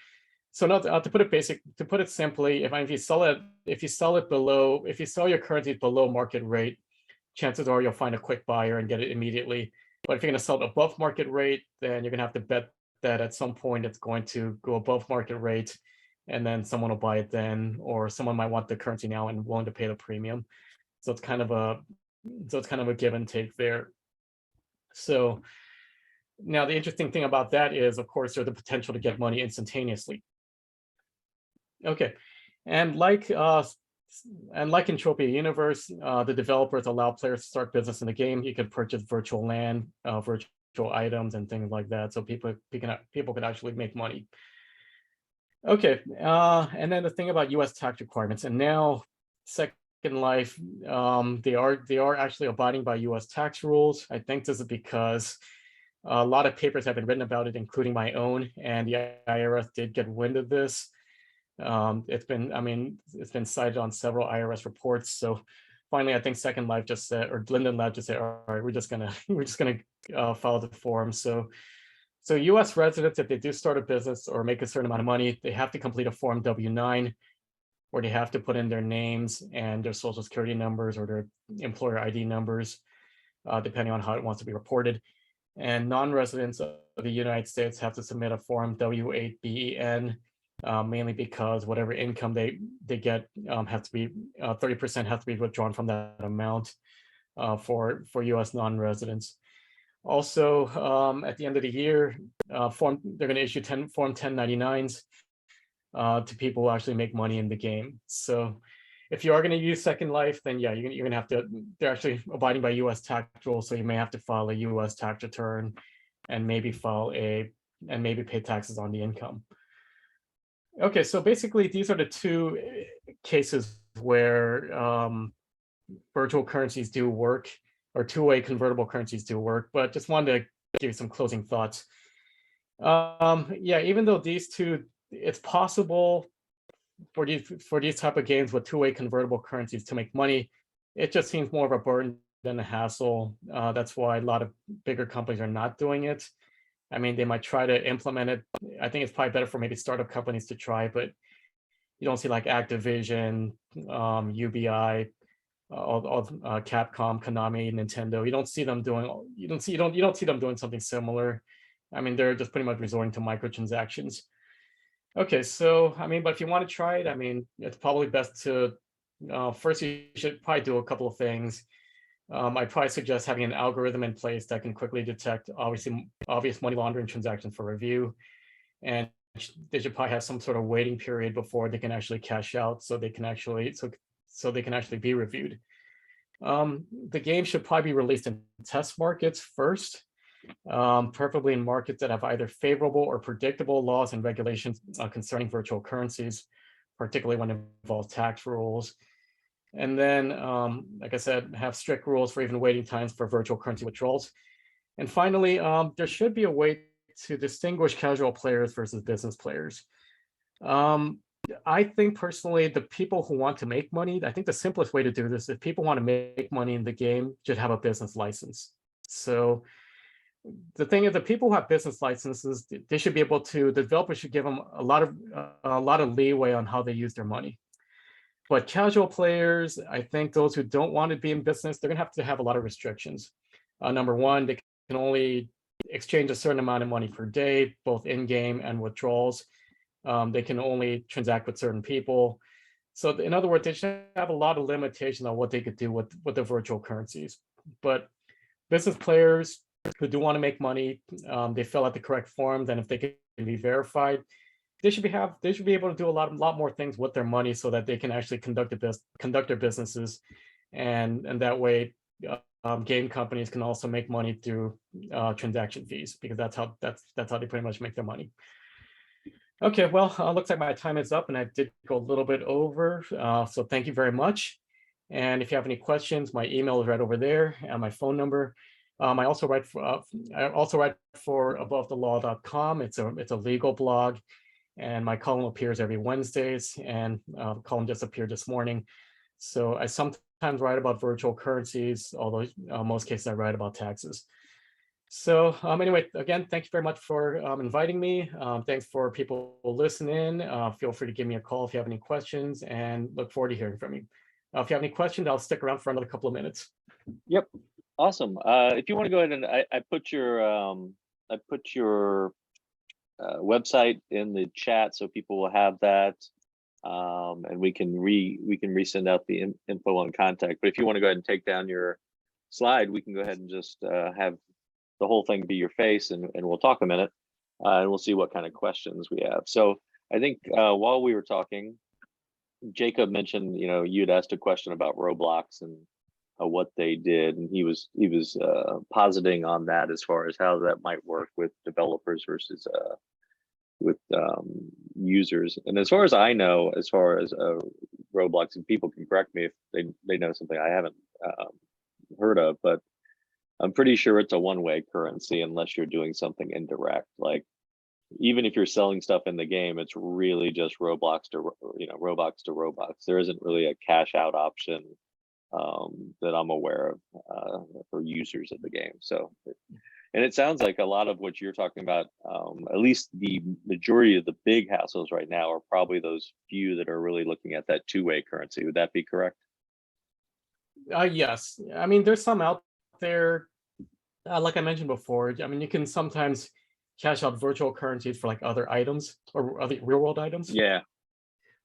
So now to put it simply, if you sell your currency below market rate, chances are you'll find a quick buyer and get it immediately. But if you're going to sell it above market rate, then you're going to have to bet that at some point it's going to go above market rate, and then someone will buy it then, or someone might want the currency now and willing to pay the premium. So it's kind of a give and take there. So now the interesting thing about that is, of course, there's the potential to get money instantaneously. Okay, and like Entropia Universe, the developers allow players to start business in the game. You can purchase virtual land, virtual items, and things like that. So people can actually make money. Okay, and then the thing about U.S. tax requirements, and now Second Life, they are actually abiding by U.S. tax rules. I think this is because a lot of papers have been written about it, including my own, and the IRS did get wind of this. It's been cited on several IRS reports. So finally, I think Second Life just said, or Linden Lab just said, all right, we're just gonna fill out the form. So U.S. residents, if they do start a business or make a certain amount of money, they have to complete a Form W-9, where they have to put in their names and their social security numbers or their employer ID numbers, depending on how it wants to be reported. And non-residents of the United States have to submit a Form W-8BEN, mainly because whatever income they get have to be 30% have to be withdrawn from that amount for U.S. non-residents. Also, at the end of the year, they're going to issue Form 1099s to people who actually make money in the game. So if you are going to use Second Life, then yeah, you're going to have to, they're actually abiding by US tax rules. So you may have to file a US tax return and maybe pay taxes on the income. Okay, so basically these are the two cases where virtual currencies do work, or two-way convertible currencies do work, but just wanted to give you some closing thoughts. Yeah, even though these two, it's possible for these type of games with two-way convertible currencies to make money, it just seems more of a burden than a hassle. That's why a lot of bigger companies are not doing it. I mean, they might try to implement it. I think it's probably better for maybe startup companies to try, but you don't see like Activision, UBI, Capcom, Konami, Nintendo. You don't see them doing. You don't see them doing something similar. I mean, they're just pretty much resorting to microtransactions. Okay, so I mean, but if you want to try it, I mean, it's probably best to first you should probably do a couple of things. I'd probably suggest having an algorithm in place that can quickly detect obvious money laundering transactions for review, and they should probably have some sort of waiting period before they can actually cash out, so they can actually be reviewed. The game should probably be released in test markets first, preferably in markets that have either favorable or predictable laws and regulations concerning virtual currencies, particularly when it involves tax rules. And then, like I said, have strict rules for even waiting times for virtual currency withdrawals. And finally, there should be a way to distinguish casual players versus business players. I think personally, the people who want to make money, I think the simplest way to do this, if people want to make money in the game, should have a business license. So the thing is, the people who have business licenses, they should be able to, the developers should give them a lot of leeway on how they use their money. But casual players, I think those who don't want to be in business, they're gonna have to have a lot of restrictions. Number one, they can only exchange a certain amount of money per day, both in-game and withdrawals. They can only transact with certain people. So in other words, they should have a lot of limitations on what they could do with the virtual currencies. But business players who do want to make money, they fill out the correct form, then if they can be verified, they should be able to do a lot more things with their money so that they can actually conduct their businesses, and that way game companies can also make money through transaction fees, because that's how they pretty much make their money. Okay, well, looks like my time is up and I did go a little bit over, so thank you very much. And if you have any questions, my email is right over there and my phone number. I also write for AboveTheLaw.com. It's a legal blog, and my column appears every Wednesdays, and column just appeared this morning. So I sometimes write about virtual currencies, although most cases I write about taxes. So anyway, again, thank you very much for inviting me. Thanks for people listening. Feel free to give me a call if you have any questions, and look forward to hearing from you. If you have any questions, I'll stick around for another couple of minutes.
Yep. Awesome. If you want to go ahead and I put your website in the chat so people will have that, and we can resend out the info on contact. But if you want to go ahead and take down your slide, we can go ahead and just have the whole thing be your face, and we'll talk a minute, and we'll see what kind of questions we have. So I think while we were talking, Jacob mentioned, you'd asked a question about Roblox and what they did, and he was positing on that as far as how that might work with developers versus with users. And as far as I know, as far as Roblox, and people can correct me if they know something I haven't heard of, but I'm pretty sure it's a one-way currency unless you're doing something indirect. Like, even if you're selling stuff in the game, it's really just Roblox to Roblox. There isn't really a cash out option that I'm aware of for users of the game. So And it sounds like a lot of what you're talking about, at least the majority of the big hassles right now are probably those few that are really looking at that two-way currency. Would that be correct?
Yes, I mean there's some out there. Like I mentioned before, I mean you can sometimes cash out virtual currencies for like other items or other real world items.
Yeah.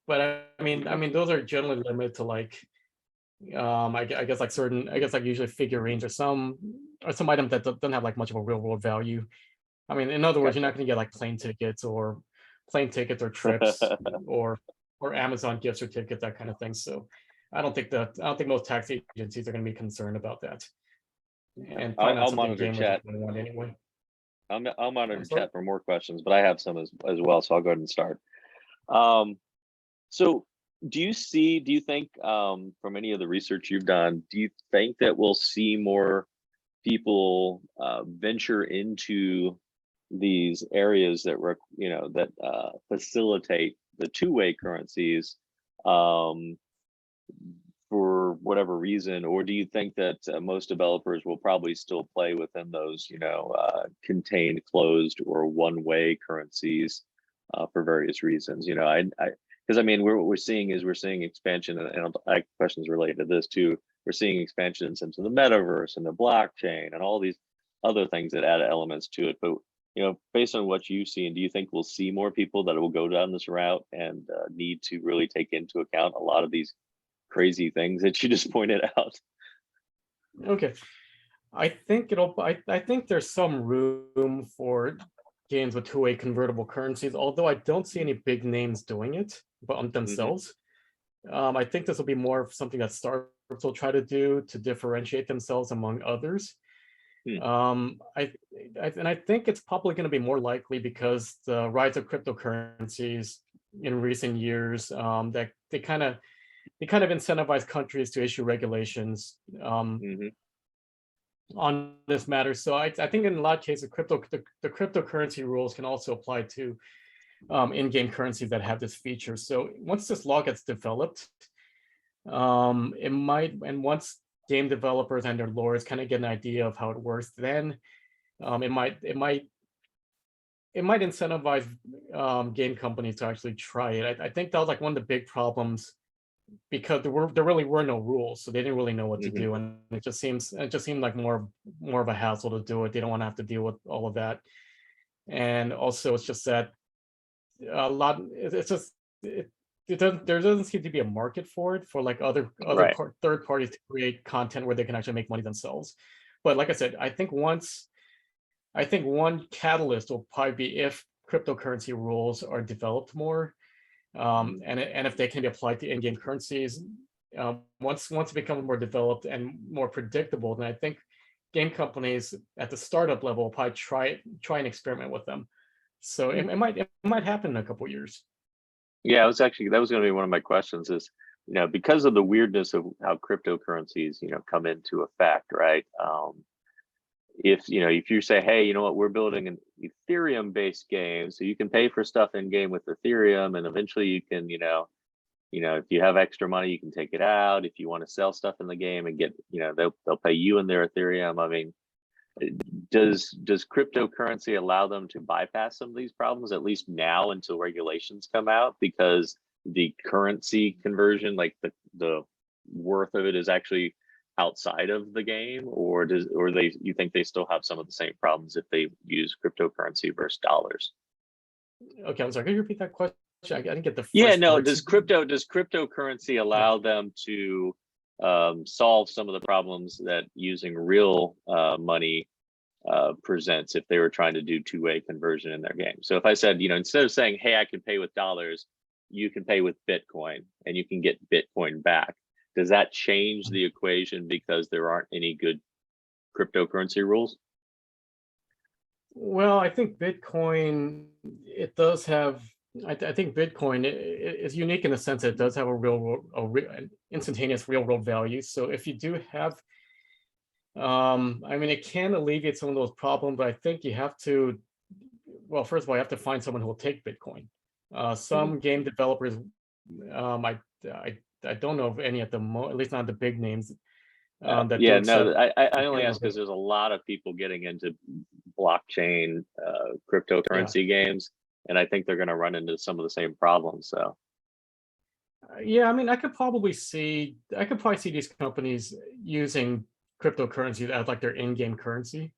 But I mean those are generally limited to like I guess like certain I guess like usually figurines or some item that doesn't have like much of a real world value. I mean, in other words, you're
Gotcha.
not going to get like plane tickets or trips or Amazon gift certificates, that kind of thing. So I don't think most tax agencies are going to be concerned about that,
Okay.
and probably not
I'll
something
monitor
gamers are
chat.
going to want anyway.
I'll
I'm
monitor
sorry.
chat for more questions, but I have some as well, so I'll go ahead and start. Um, so do you think, from any of the research you've done, do you think that we'll see more people venture into these areas that facilitate the two-way currencies, um, for whatever reason, or do you think that most developers will probably still play within those, contained, closed, or one-way currencies for various reasons? Because I mean, what we're seeing is we're seeing expansion, and questions related to this too. We're seeing expansions into the metaverse and the blockchain and all these other things that add elements to it. But based on what you've seen, do you think we'll see more people that will go down this route and need to really take into account a lot of these crazy things that you just pointed out?
Okay, I think there's some room for games with two-way convertible currencies, although I don't see any big names doing it, but on
Hmm.
themselves. I think this will be more of something that startups will try to do to differentiate themselves among others.
Hmm.
Um, I, I think it's probably going to be more likely because the rise of cryptocurrencies in recent years, that they kind of incentivize countries to issue regulations
Hmm.
on this matter. So I think in a lot of cases, the cryptocurrency rules can also apply to in-game currencies that have this feature. So once this law gets developed, it might, and once game developers and their lawyers kind of get an idea of how it works, then it might incentivize game companies to actually try it. I think that was like one of the big problems because there really were no rules, so they didn't really know what to
Hmm.
do, and it just seemed like more of a hassle to do it. They don't want to have to deal with all of that, and also it's just that a lot. It's just there doesn't seem to be a market for it for like
Right.
third parties to create content where they can actually make money themselves. But like I said, I think one catalyst will probably be if cryptocurrency rules are developed more, and if they can be applied to in-game currencies. Once it becomes more developed and more predictable, then I think game companies at the startup level will probably try and experiment with them. So
Hmm.
it might happen in a couple years.
Yeah, that was going to be one of my questions is, because of the weirdness of how cryptocurrencies, come into effect, right? If you say, hey, you know what, we're building an Ethereum based game, so you can pay for stuff in game with Ethereum, and eventually you can, if you have extra money, you can take it out. If you want to sell stuff in the game and get, they'll pay you in their Ethereum. I mean, does cryptocurrency allow them to bypass some of these problems, at least now until regulations come out? Because the currency conversion, like the worth of it, is actually outside of the game, or you think they still have some of the same problems if they use cryptocurrency versus dollars?
Okay, I'm sorry. Can you repeat that question? I didn't get the
Yeah,
first
no,
part.
does cryptocurrency
Yeah.
allow them to solve some of the problems that using real money presents if they were trying to do two-way conversion in their game? So if I said, instead of saying, hey, I can pay with dollars, you can pay with Bitcoin and you can get Bitcoin back. Does that change the equation because there aren't any good cryptocurrency rules?
Well, I think Bitcoin, it does have. I think Bitcoin is unique in the sense that it does have an instantaneous real world value. So if you do have, I mean, it can alleviate some of those problems, but I think you have to. Well, first of all, you have to find someone who will take Bitcoin.
Mhm.
Some game developers, um, I, I I don't know of any at the at least not the big names, that do
Yeah,
accept
no, I only
Bitcoin
ask
over.
because there's a lot of people getting into blockchain, cryptocurrency games, and I think they're going to run into some of the same problems. So
Yeah, I mean, I could probably see these companies using cryptocurrency as like their in-game currency.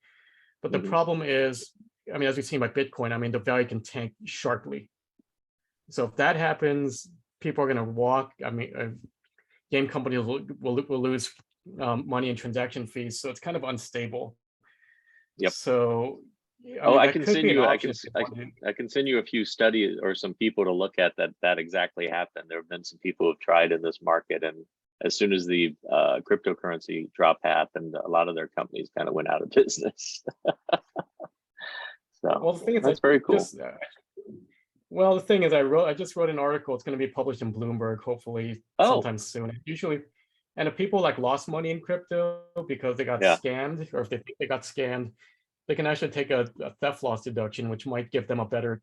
But the
mhm.
problem is, I mean, as we've seen by Bitcoin, I mean, the value can tank sharply. So if that happens, people are going to walk. I mean, game companies will lose money in transaction fees. So it's kind of unstable.
Yep.
So, I
Oh,
mean,
I
that
can
could
send
be an
you.
option if you
I,
want to.
I can send you a few studies or some people to look at that exactly happened. There have been some people who've tried in this market, and as soon as the cryptocurrency drop happened, a lot of their companies kind of went out of business.
Well,
So
the thing is,
that's very cool.
well, the thing is, I just wrote an article. It's going to be published in Bloomberg, hopefully
Oh,
sometime soon. Usually, and if people like lost money in crypto because they got
yeah.
scammed, or if they think they got scammed, they can actually take a theft loss deduction, which might give them a better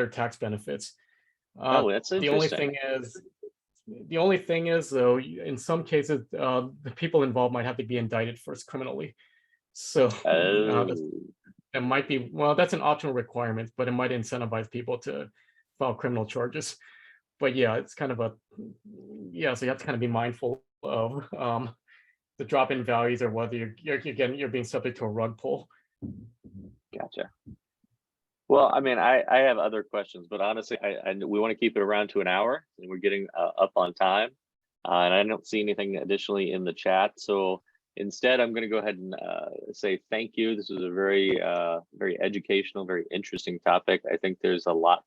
tax benefits.
Oh, that's
The only
interesting.
thing is, though, in some cases, the people involved might have to be indicted first criminally. So
Oh,
that might be, well, that's an optional requirement, but it might incentivize people to file criminal charges. But yeah, it's kind of so you have to kind of be mindful of the drop in values, or whether you're being subject to a rug pull.
gotcha. Well, I mean, I have other questions, but honestly, we want to keep it around to an hour, and we're getting up on time, and I don't see anything additionally in the chat. So instead, I'm going to go ahead and say thank you. This was a very very educational, very interesting topic. I think there's a lot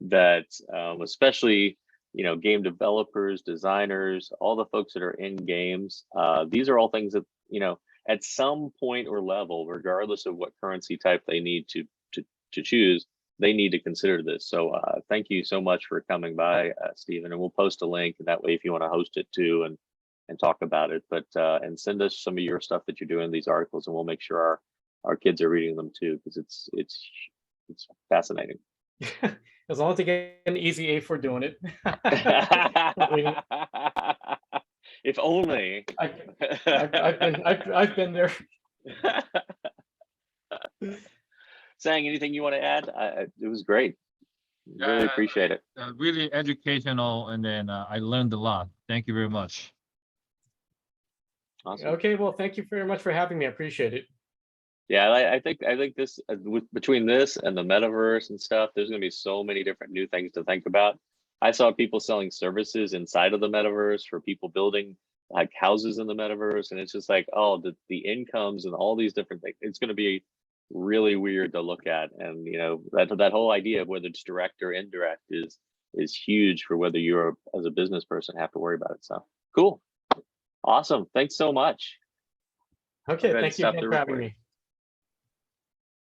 that, especially game developers, designers, all the folks that are in games. These are all things that at some point or level, regardless of what currency type they need to choose, they need to consider this. So thank you so much for coming by, Stephen, and we'll post a link, and that way if you want to host it too and talk about it, but and send us some of your stuff that you're doing, these articles, and we'll make sure our kids are reading them too, because it's fascinating.
As long as they get an easy A for doing it.
If only.
I've been there.
Saying anything you want to add? It was great. Really appreciate it.
Really educational, and then I learned a lot. Thank you very much.
Awesome.
Okay, well, thank you very much for having me. I appreciate it.
Yeah, I think this between this and the metaverse and stuff, there's going to be so many different new things to think about. I saw people selling services inside of the metaverse for people building like houses in the metaverse, and it's just like, oh, the incomes and all these different things. It's going to be really weird to look at, and that whole idea of whether it's direct or indirect is huge for whether you're as a business person have to worry about it. So cool, awesome, thanks so much.
Okay, thank you again for having me.